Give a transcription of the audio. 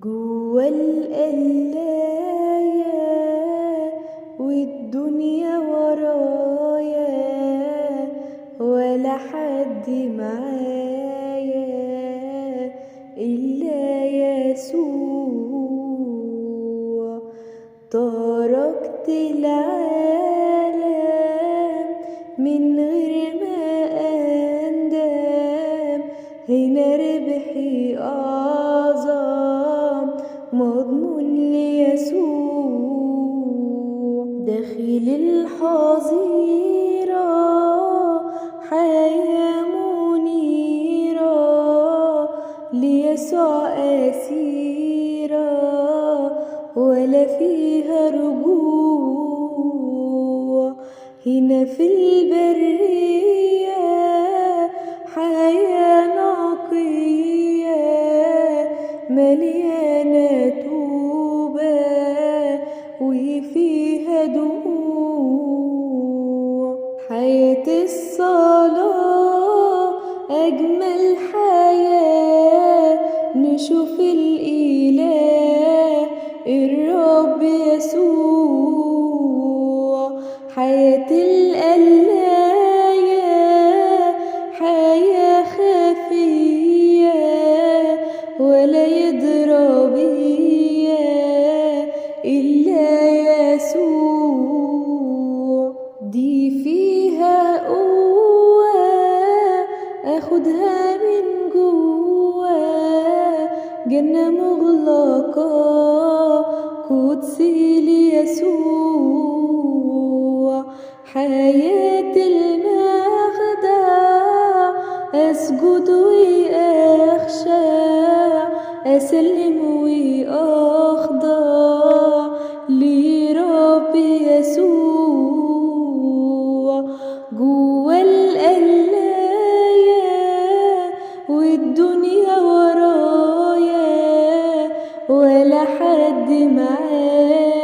جوا القلاية والدنيا ورايا، ولا حد معايا إلا يسوع. تركت العالم من غير ما أندم، هنا ربحي أعظم مضمون ليسوع. داخل الحظيرة حياة منيرة، ليسوع أسيرة ولا فيها رجوع. هنا في البرية حياة نقية مليانة توبة وفيها دموع. حياة الصلاة أجمل حياة، نشوف الإله الرب يسوع. حياة القلاية حياة خفية ولا يدرى بيا إلا يسوع. دي فيها قوة أخدها من جوا، جنة مغلقة قدسي ليسوع. حياة المخدع أسجد وأخشع، أسلم وأخضع لرب يسوع. جوا القلاية والدنيا ورايا، ولا حد معايا